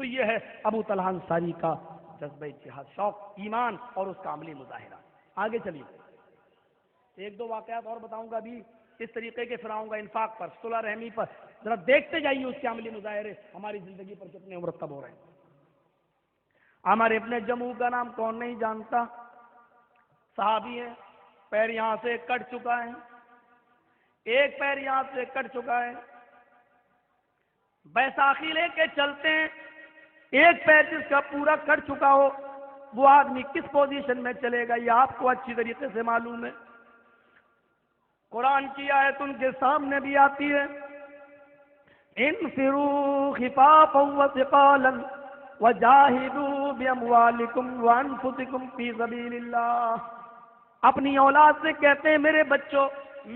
تو یہ ہے ابو طلحہ انصاری کا جذبہ جہاد، شوق ایمان اور اس کا عملی مظاہرہ۔ آگے چلیے، ایک دو واقعات اور بتاؤں گا ابھی اس طریقے کے پھر آؤں گا انفاق پر، صلح رحمی پر، ذرا دیکھتے جائیے اس کے عملی مظاہرے ہماری زندگی پر کتنے مرتب ہو رہے ہیں۔ عمر ابن جموح کا نام کون نہیں جانتا؟ صحابی ہے، پیر یہاں سے کٹ چکا ہے، ایک پیر یہاں سے کٹ چکا ہے، بیساکھی لے کے چلتے ہیں، ایک پیر جس کا پورا کٹ چکا ہو وہ آدمی کس پوزیشن میں چلے گا یہ آپ کو اچھی طریقے سے معلوم ہے۔ قرآن کی آیت ان کے سامنے بھی آتی ہے، انفروا خفافا وثقالا وجاہدوا باموالکم وانفسکم فی سبیل اللہ۔ اپنی اولاد سے کہتے ہیں میرے بچوں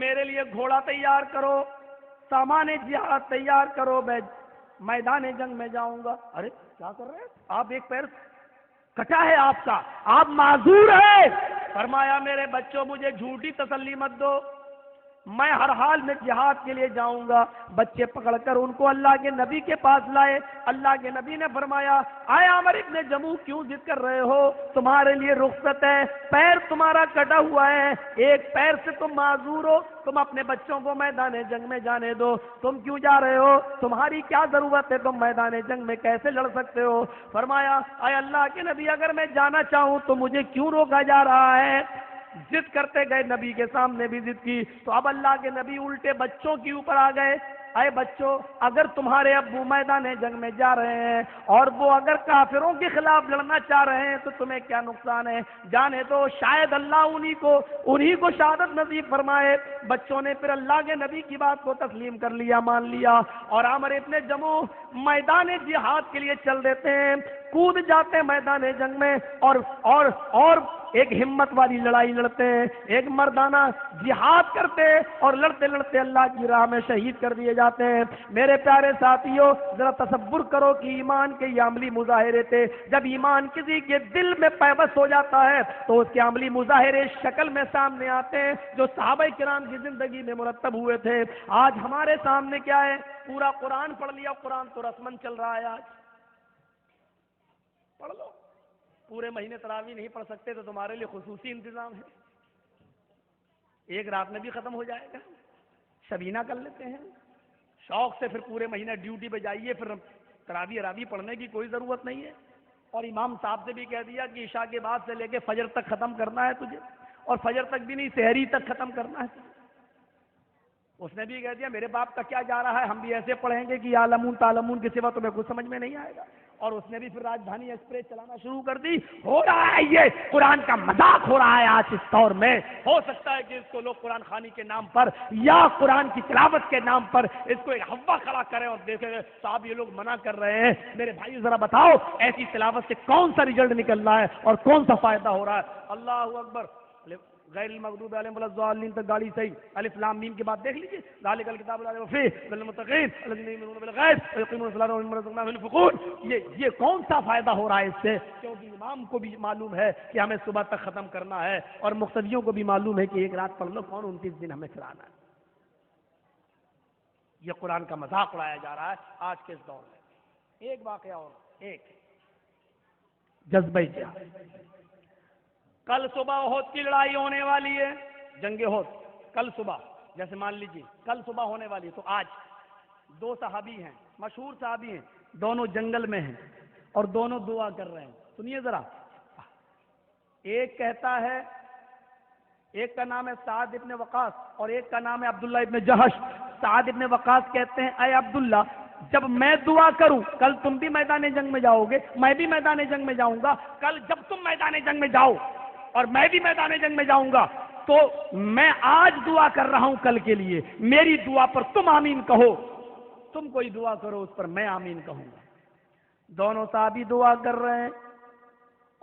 میرے لیے گھوڑا تیار کرو، سامان جہاد تیار کرو، میں میدان جنگ میں جاؤں گا۔ ارے کیا کر رہے ہیں آپ؟ ایک پیر کٹا ہے آپ کا، آپ معذور ہیں۔ فرمایا میرے بچوں مجھے جھوٹی تسلی مت دو، میں ہر حال میں جہاد کے لیے جاؤں گا۔ بچے پکڑ کر ان کو اللہ کے نبی کے پاس لائے، اللہ کے نبی نے فرمایا آئے عمر ابن جموح کیوں ضد کر رہے ہو؟ تمہارے لیے رخصت ہے، پیر تمہارا کٹا ہوا ہے، ایک پیر سے تم معذور ہو، تم اپنے بچوں کو میدان جنگ میں جانے دو، تم کیوں جا رہے ہو؟ تمہاری کیا ضرورت ہے؟ تم میدان جنگ میں کیسے لڑ سکتے ہو؟ فرمایا اے اللہ کے نبی اگر میں جانا چاہوں تو مجھے کیوں روکا جا رہا ہے؟ ضد کرتے گئے، نبی کے سامنے بھی ضد کی تو اب اللہ کے نبی الٹے بچوں کے اوپر آ گئے۔ اے بچوں اگر تمہارے ابو میدان جنگ میں جا رہے ہیں اور وہ اگر کافروں کے خلاف لڑنا چاہ رہے ہیں تو تمہیں کیا نقصان ہے؟ جانے دو، شاید اللہ انہی کو شہادت نصیب فرمائے۔ بچوں نے پھر اللہ کے نبی کی بات کو تسلیم کر لیا، مان لیا، اور عمر ابن جموح میدان جہاد کے لیے چل دیتے ہیں، کود جاتے ہیں میدان جنگ میں، اور ایک ہمت والی لڑائی لڑتے ہیں، ایک مردانہ جہاد کرتے اور لڑتے لڑتے اللہ کی راہ میں شہید کر دیے جاتے ہیں۔ میرے پیارے ساتھیوں ذرا تصور کرو کہ ایمان کے یہ عملی مظاہرے تھے۔ جب ایمان کسی کے دل میں پیوست ہو جاتا ہے تو اس کے عملی مظاہرے شکل میں سامنے آتے ہیں جو صحابہ کرام کی زندگی میں مرتب ہوئے تھے۔ آج ہمارے سامنے کیا ہے؟ پورا قرآن پڑھ لیا، قرآن تو رسمن چل رہا ہے، آج پڑھ لو، پورے مہینے تراویح نہیں پڑھ سکتے تو تمہارے لیے خصوصی انتظام ہے، ایک رات میں بھی ختم ہو جائے گا، شبینہ کر لیتے ہیں، شوق سے پھر پورے مہینے ڈیوٹی پہ جائیے، پھر تراویح اراویح پڑھنے کی کوئی ضرورت نہیں ہے۔ اور امام صاحب سے بھی کہہ دیا کہ عشاء کے بعد سے لے کے فجر تک ختم کرنا ہے تجھے، اور فجر تک بھی نہیں سحری تک ختم کرنا ہے تجھے۔ اس نے بھی کہہ دیا میرے باپ کا کیا جا رہا ہے، ہم بھی ایسے پڑھیں گے کہ یعلمون تعلمون کے سوا تمہیں کچھ سمجھ میں نہیں آئے گا۔ اور اس نے بھی پھر راجدھانی ایکسپریس چلانا شروع کر دی۔ ہو رہا ہے یہ قرآن کا مذاق ہو رہا ہے آج اس دور میں۔ ہو سکتا ہے کہ اس کو لوگ قرآن خوانی کے نام پر یا قرآن کی تلاوت کے نام پر اس کو ایک ہوا کھڑا کریں اور دیکھیں صاحب یہ لوگ منع کر رہے ہیں۔ میرے بھائی ذرا بتاؤ ایسی تلاوت سے کون سا رزلٹ نکل رہا ہے اور کون سا فائدہ ہو رہا ہے؟ اللہ اکبر، غیر المغضوب علیہم ولا الضالین تک گاڑی صحیح، الف لام میم کے بعد دیکھ لیجیے، ذالک الکتاب لا ریب فیہ ھدی للمتقین الذین یؤمنون بالغیب ویقیمون الصلاۃ ومما رزقناہم ينفقون۔ یہ کون سا فائدہ ہو رہا ہے اس سے؟ کیونکہ امام کو بھی معلوم ہے کہ ہمیں صبح تک ختم کرنا ہے، اور مقتدیوں کو بھی معلوم ہے کہ ایک رات پڑھ لو، کون 29 دن ہمیں چلانا ہے۔ یہ قرآن کا مذاق اڑایا جا رہا ہے آج کے اس دور میں۔ ایک واقعہ اور، ایک جذبہ جہاد۔ کل صبح احد کی لڑائی ہونے والی ہے، جنگ احد کل صبح، جیسے مان لیجیے کل صبح ہونے والی ہے، تو آج دو صحابی ہیں، مشہور صحابی ہیں، دونوں جنگل میں ہیں اور دونوں دعا کر رہے ہیں۔ سنیے ذرا، ایک کہتا ہے، ایک کا نام ہے سعد ابن وقاص اور ایک کا نام ہے عبداللہ ابن جہش۔ سعد ابن وقاص کہتے ہیں اے عبداللہ جب میں دعا کروں کل تم بھی میدان جنگ میں جاؤ گے، میں بھی میدان جنگ میں جاؤں گا، کل جب تم میدان جنگ میں جاؤ اور میں بھی میدان جنگ میں جاؤں گا تو میں آج دعا کر رہا ہوں کل کے لیے، میری دعا پر تم آمین کہو، تم کوئی دعا کرو اس پر میں آمین کہوں گا۔ دونوں صحابی دعا کر رہے ہیں،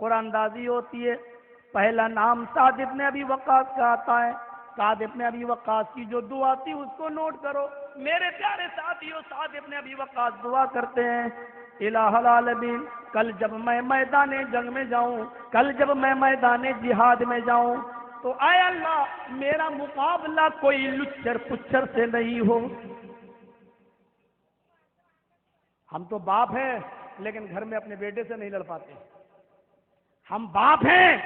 قرآن اندازی ہوتی ہے، پہلا نام سعد ابن ابی وقاص کا آتا ہے، سعد ابن ابی وقاص کی جو دعا تھی اس کو نوٹ کرو۔ میرے پیارے ساتھیوں سعد ابن ابی وقاص دعا کرتے ہیں الہ العالمین کل جب میں میدان جنگ میں جاؤں، کل جب میں میدان جہاد میں جاؤں تو اے اللہ میرا مقابلہ کوئی لچر پچر سے نہیں ہو۔ ہم تو باپ ہیں، لیکن گھر میں اپنے بیٹے سے نہیں لڑ پاتے. ہم باپ ہیں،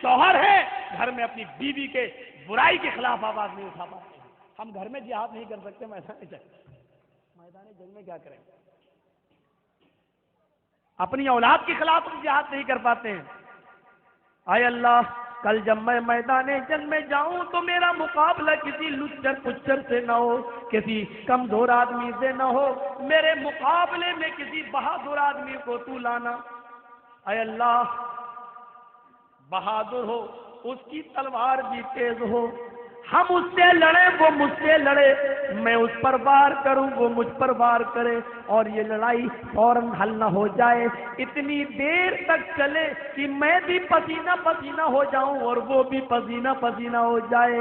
شوہر ہیں، گھر میں اپنی بیوی کے برائی کے خلاف آواز نہیں اٹھا پاتے ہیں. ہم گھر میں جہاد نہیں کر سکتے، میدان جنگ میں کیا کریں؟ اپنی اولاد کے خلاف ہم جہاد نہیں کر پاتے ہیں. اے اللہ، کل جب میں میدان جنگ میں جاؤں تو میرا مقابلہ کسی لچر پچر سے نہ ہو، کسی کمزور آدمی سے نہ ہو، میرے مقابلے میں کسی بہادر آدمی کو تو لانا. اے اللہ، بہادر ہو، اس کی تلوار بھی تیز ہو، ہم اس سے لڑیں وہ مجھ سے لڑے، میں اس پر وار کروں وہ مجھ پر وار کرے، اور یہ لڑائی فوراً حل نہ ہو جائے، اتنی دیر تک چلے کہ میں بھی پسینہ پسینہ ہو جاؤں اور وہ بھی پسینہ پسینہ ہو جائے.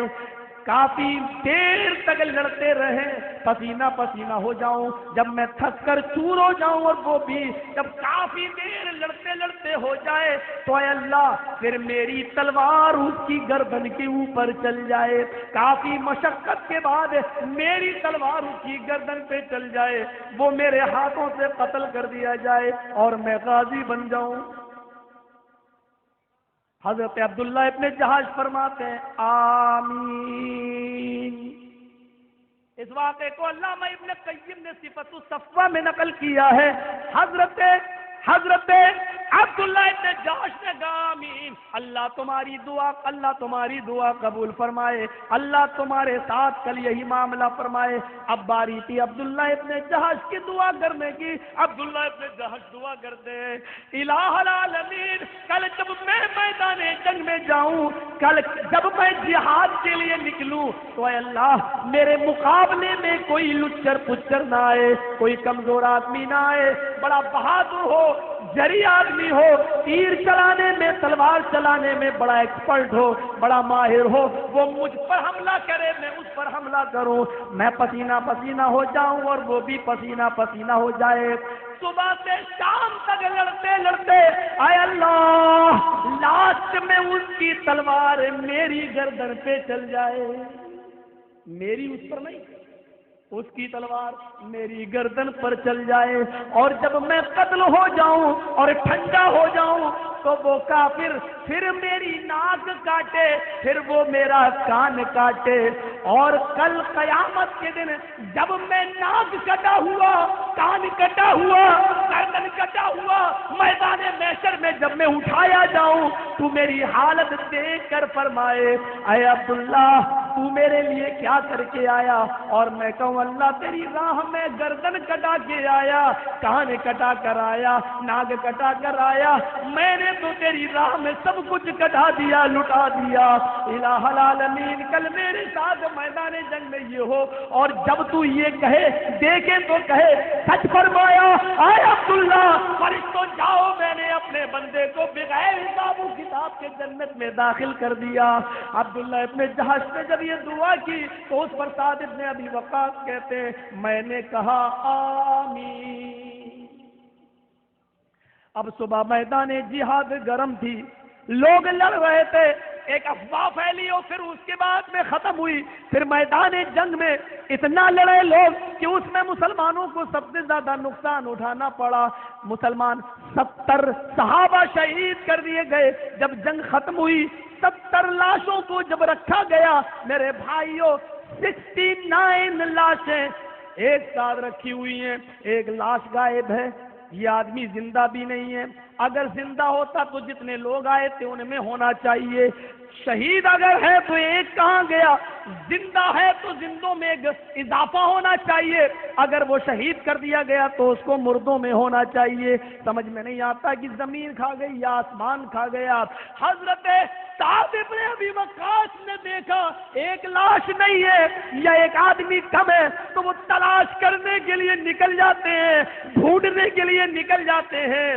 کافی دیر تک لڑتے رہیں، پسینہ پسینہ ہو جاؤں، جب میں تھک کر چور ہو جاؤں اور وہ بھی جب کافی دیر لڑتے لڑتے ہو جائے تو اے اللہ پھر میری تلوار اس کی گردن کے اوپر چل جائے. کافی مشقت کے بعد میری تلوار اس کی گردن پہ چل جائے، وہ میرے ہاتھوں سے قتل کر دیا جائے اور میں غازی بن جاؤں. حضرت عبداللہ ابن جہاش فرماتے ہیں آمین. اس واقعے کو علامہ ابن قیم نے صفت الصفوہ میں نقل کیا ہے. حضرت عبداللہ ابن جہش نے کہا آمین. اللہ تمہاری دعا قبول فرمائے، اللہ تمہارے ساتھ کل یہی معاملہ فرمائے. اب باری تھی عبداللہ ابن جہش کی دعا کرنے کی. عبداللہ ابن جہش دعا کرتے ہیں الہ العالمین، کل جب میں میدان جنگ میں جاؤں، کل جب میں جہاد کے لیے نکلوں تو اے اللہ میرے مقابلے میں کوئی لچر پچر نہ آئے، کوئی کمزور آدمی نہ آئے، بڑا بہادر ہو، جری آدمی ہو، تیر چلانے میں تلوار چلانے میں بڑا ایکسپرٹ ہو، بڑا ماہر ہو، وہ مجھ پر حملہ کرے میں اس پر حملہ کروں، میں پسینہ پسینہ ہو جاؤں اور وہ بھی پسینہ پسینہ ہو جائے. صبح سے شام تک لڑتے لڑتے اے اللہ لاسٹ میں اس کی تلوار میری گردن پہ چل جائے، میری اس پر نہیں، اس کی تلوار میری گردن پر چل جائے، اور جب میں قتل ہو جاؤں اور ٹھنڈا ہو جاؤں تو وہ کافر پھر میری ناک کاٹے، پھر وہ میرا کان کاٹے. اور کل قیامت کے دن جب میں ناک کٹا ہوا، کان کٹا ہوا، گردن کٹا ہوا میدان محشر میں جب میں اٹھایا جاؤں تو میری حالت دیکھ کر فرمائے اے عبداللہ تو میرے لیے کیا کر کے آیا؟ اور میں کہوں اللہ تیری راہ میں گردن کٹا کے آیا، کان کٹا کر آیا، ناک کٹا کر آیا، میں نے تو تیری راہ میں سب کچھ کٹا دیا، لٹا دیا. الہ العالمین کل میرے ساتھ میدان جنگ میں یہ ہو اور جب تو یہ کہے دیکھے تو کہے سچ فرمایا اے عبداللہ فرشتوں جاؤ، میں نے اپنے بندے کو بغیر حساب و کتاب کے جنت میں داخل کر دیا. عبداللہ ابن جہش نے جب یہ دعا کی تو اس پر سعد ابن ابی وقاص کہتے ہیں میں نے کہا آمین. اب صبح میدان جہاد گرم تھی، لوگ لڑ رہے تھے، ایک افواہ پھیلی اور پھر اس کے بعد میں ختم ہوئی. پھر میدان جنگ میں اتنا لڑے لوگ کہ اس میں مسلمانوں کو سب سے زیادہ نقصان اٹھانا پڑا. مسلمان 70 صحابہ شہید کر دیے گئے. جب جنگ ختم ہوئی 70 لاشوں کو جب رکھا گیا میرے بھائیوں 69 لاشیں ایک ساتھ رکھی ہوئی ہیں، ایک لاش غائب ہے. یہ آدمی زندہ بھی نہیں ہے، اگر زندہ ہوتا تو جتنے لوگ آئے تھے ان میں ہونا چاہیے. شہید اگر ہے تو ایک کہاں گیا؟ زندہ ہے تو زندوں میں اضافہ ہونا چاہیے، اگر وہ شہید کر دیا گیا تو اس کو مردوں میں ہونا چاہیے. سمجھ میں نہیں آتا کہ زمین کھا گئی یا آسمان کھا گیا. حضرت سعد ابن ابی وقاص نے دیکھا ایک لاش نہیں ہے یا ایک آدمی کم ہے تو وہ تلاش کرنے کے لیے نکل جاتے ہیں، ڈھونڈنے کے لیے نکل جاتے ہیں.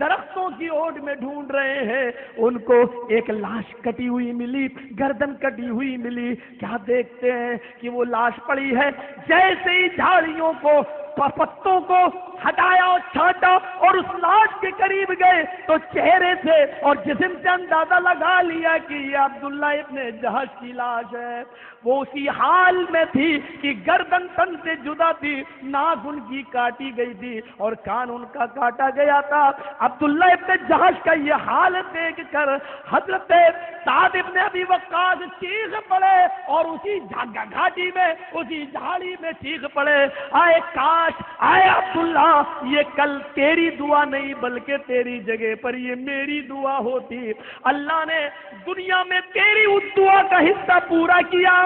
درختوں کی اوٹ میں ڈھونڈ رہے ہیں. ان کو ایک لاش کٹی ہوئی ملی, گردن کٹی ہوئی ملی. کیا دیکھتے ہیں کہ وہ لاش پڑی ہے. جیسے ہی جھاڑیوں کو پتوں کو ہٹایا اور چھانٹا اور اس لاش کے قریب گئے تو چہرے سے اور جسم سے اندازہ لگا لیا کہ یہ عبداللہ ابن جہش کی لاش ہے. وہ اسی حال میں تھی کہ گردن تن سے جدا تھی, ناک ان کی کاٹی گئی تھی اور کان ان کا کاٹا گیا تھا. عبداللہ ابن جہش کا یہ حال دیکھ کر حضرت سعد ابن ابی وقاص چیخ پڑے اور اسی گھاٹی میں, اسی جھاڑی میں چیخ پڑے, آئے کاش, آئے عبداللہ, یہ کل تیری دعا نہیں بلکہ تیری جگہ پر یہ میری دعا ہوتی. اللہ نے دنیا میں تیری اس دعا کا حصہ پورا کیا.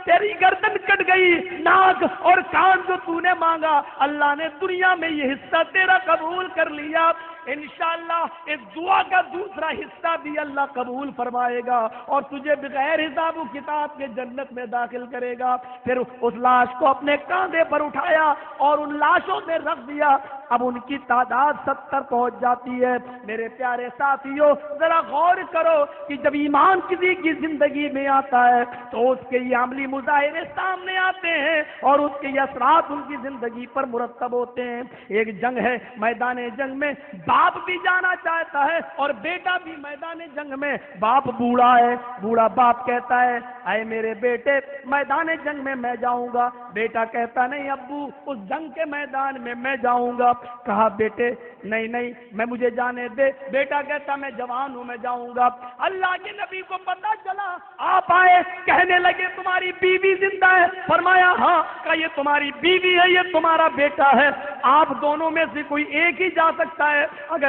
تیری گردن کٹ گئی, ناک اور کان جو تو نے مانگا اللہ نے دنیا میں یہ حصہ تیرا قبول کر لیا. انشاءاللہ اس دعا کا دوسرا حصہ بھی اللہ قبول فرمائے گا اور تجھے بغیر حساب و کتاب کے جنت میں داخل کرے گا. پھر اس لاش کو اپنے کاندھے پر اٹھایا اور ان لاشوں میں رکھ دیا. اب ان کی تعداد 70 پہنچ جاتی ہے. میرے پیارے ساتھیوں, ذرا غور کرو کہ جب ایمان کسی کی زندگی میں آتا ہے تو اس کے یہ عملی مظاہرے سامنے آتے ہیں اور اس کے یہ اثرات ان کی زندگی پر مرتب ہوتے ہیں. ایک جنگ ہے, میدان جنگ میں باپ بھی جانا چاہتا ہے اور بیٹا بھی میدان جنگ میں. باپ بوڑھا ہے, بوڑھا باپ کہتا ہے اے میرے بیٹے میدان جنگ میں میں جاؤں گا. بیٹا کہتا نہیں ابو اس جنگ کے میدان میں میں جاؤں گا. کہا بیٹے نہیں نہیں میں مجھے جانے دے. بیٹا کہتا میں جوان ہوں میں جاؤں گا. اللہ کے نبی کو پتا چلا, آپ آئے, کہنے لگے تمہاری بیوی زندہ ہے. فرمایا ہاں. کہا یہ تمہاری بیوی ہے, یہ تمہارا بیٹا ہے. آپ دونوں میں سے کوئی ایک ہی جا سکتا ہے. اگر